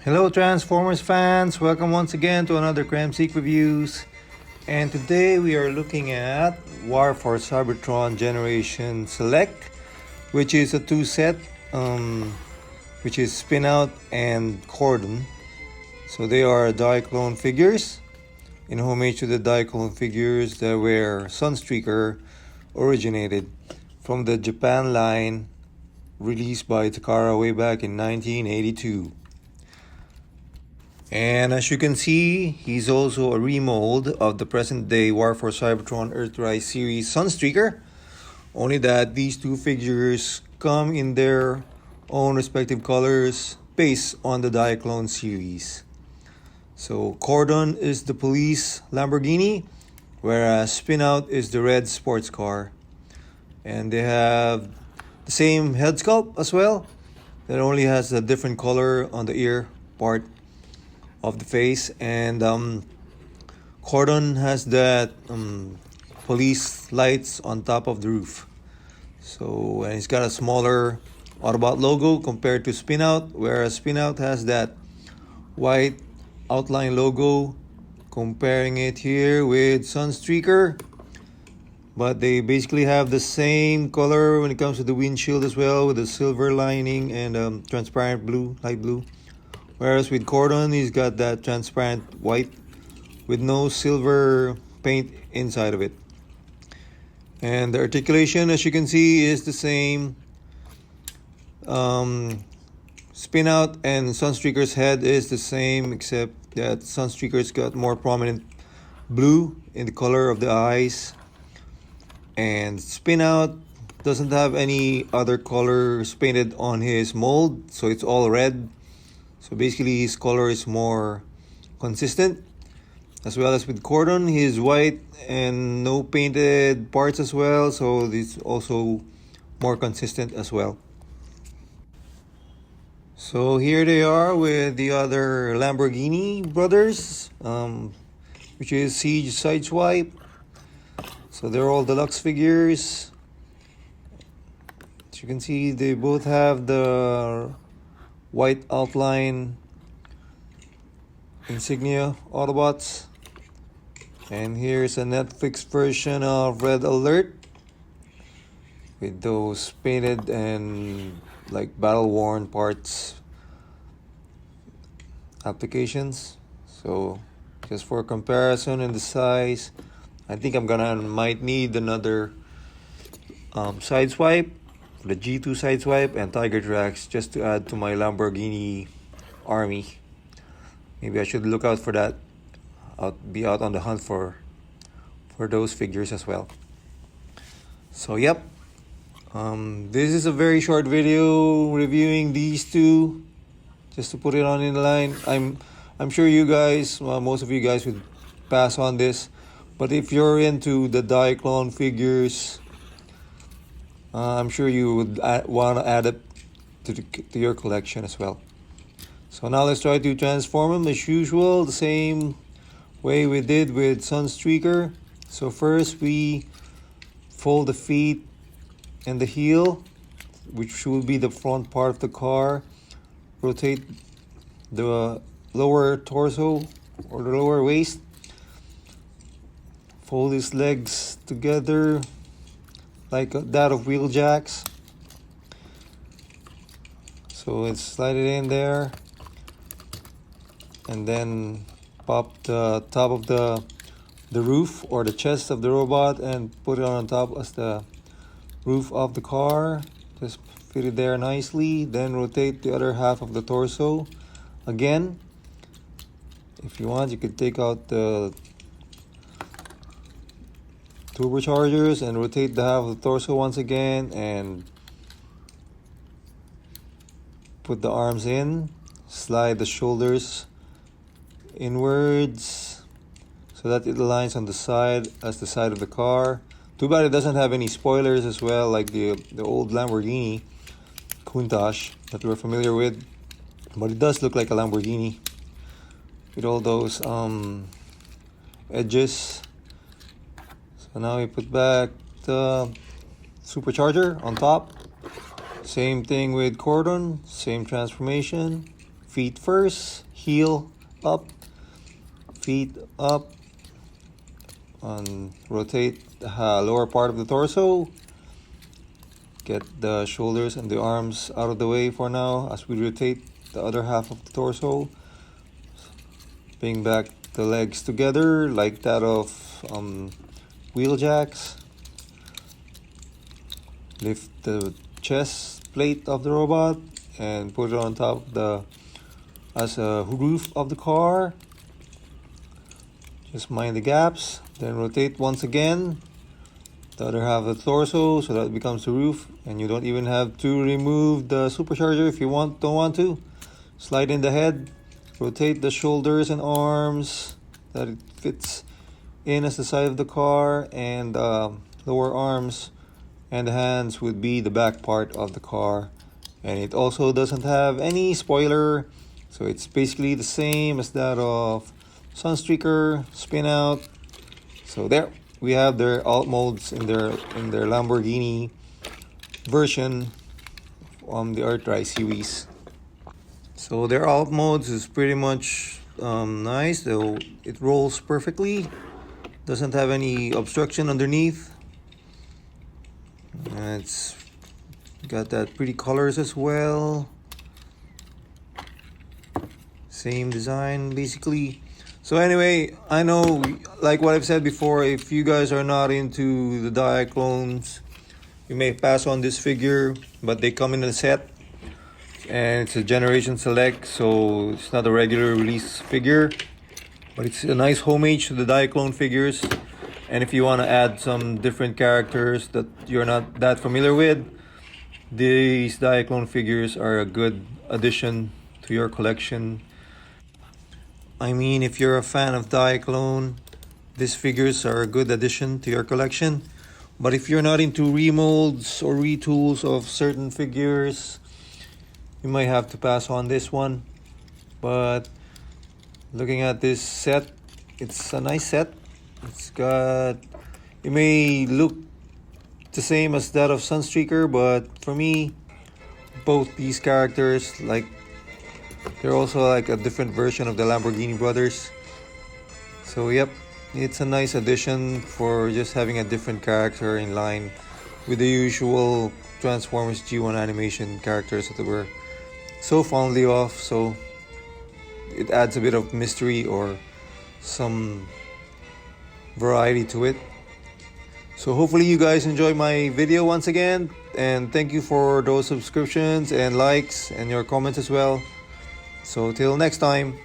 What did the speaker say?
Hello Transformers fans, welcome once again to another Crime Seek Reviews. And today we are looking at War for Cybertron Generation Select, which is a two-set, which is Spin Out and Cordon. So they are Diaclone figures, in homage to the Diaclone figures that where Sunstreaker originated from the Japan line released by Takara way back in 1982. And as you can see, he's also a remold of the present-day War for Cybertron Earthrise series Sunstreaker, only that these two figures come in their own respective colors based on the Diaclone series. So Cordon is the police Lamborghini, whereas Spin Out is the red sports car. And they have the same head sculpt as well, that only has a different color on the ear part of the face, and Cordon has that police lights on top of the roof. So, and he's got a smaller Autobot logo compared to Spin Out, whereas Spin Out has that white outline logo. Comparing it here with Sunstreaker, but they basically have the same color when it comes to the windshield as well, with a silver lining and transparent blue, light blue. Whereas with Cordon, he's got that transparent white with no silver paint inside of it. And the articulation, as you can see, is the same. Spin Out and Sunstreaker's head is the same, except that Sunstreaker's got more prominent blue in the color of the eyes. And Spin Out doesn't have any other colors painted on his mold, so it's all red. So basically his color is more consistent. As well as with Cordon, he is white and no painted parts as well, so it's also more consistent as well. So here they are with the other Lamborghini brothers, which is Siege Sideswipe. So they're all deluxe figures. As you can see, they both have the white outline insignia Autobots. And here's a Netflix version of Red Alert with those painted and like battle worn parts applications. So just for comparison and the size, I think might need another Sideswipe, the G2 Sideswipe and Tiger Tracks, just to add to my Lamborghini army. Maybe I should look out for that. Be out on the hunt for those figures as well. So yep, this is a very short video reviewing these two, just to put it on in the line. I'm sure you guys, most of you guys would pass on this, but if you're into the Diaclone figures, I'm sure you would want to add it to your collection as well. So now let's try to transform them as usual, the same way we did with Sunstreaker. So first we fold the feet and the heel, which will be the front part of the car. Rotate the lower torso or the lower waist. Fold his legs together like that of Wheeljacks. So let's slide it in there, and then pop the top of the roof or the chest of the robot and put it on top as the roof of the car. Just fit it there nicely. Then rotate the other half of the torso again. If you want, you could take out the turbochargers and rotate the half of the torso once again and put the arms in. Slide the shoulders inwards so that it aligns on the side as the side of the car. Too bad it doesn't have any spoilers as well, like the old Lamborghini Countach that we're familiar with, but it does look like a Lamborghini with all those edges. So now we put back the supercharger on top. Same thing with Cordon, same transformation. feet first, heel up, feet up, and rotate the lower part of the torso. Get the shoulders and the arms out of the way for now as we rotate the other half of the torso. Bring back the legs together like that of wheel jacks. Lift the chest plate of the robot and put it on top as a roof of the car. Just mind the gaps, then rotate once again the other half of the torso so that it becomes the roof, and you don't even have to remove the supercharger if you don't want to. Slide in the head, rotate the shoulders and arms that it fits in as the side of the car, and lower arms and the hands would be the back part of the car. And it also doesn't have any spoiler, so it's basically the same as that of Sunstreaker spin out. So there we have their alt modes in their Lamborghini version on the Earth series. So their alt modes is pretty much nice, though it rolls perfectly, doesn't have any obstruction underneath, and it's got that pretty colors as well, same design basically. So anyway, I know, like what I've said before, if you guys are not into the Diaclones, you may pass on this figure, but they come in a set and it's a generation select, so it's not a regular release figure, but it's a nice homage to the Diaclone figures. And if you want to add some different characters that you're not that familiar with, these Diaclone figures are a good addition to your collection. I mean, if you're a fan of Diaclone, these figures are a good addition to your collection. But if you're not into remolds or retools of certain figures, you might have to pass on this one. But looking at this set, it's a nice set. It may look the same as that of Sunstreaker, but for me, both these characters, they're also like a different version of the Lamborghini brothers. So yep, it's a nice addition for just having a different character in line with the usual Transformers G1 animation characters that we're so fondly of. So it adds a bit of mystery or some variety to it. So hopefully you guys enjoy my video once again, and thank you for those subscriptions and likes and your comments as well. So till next time.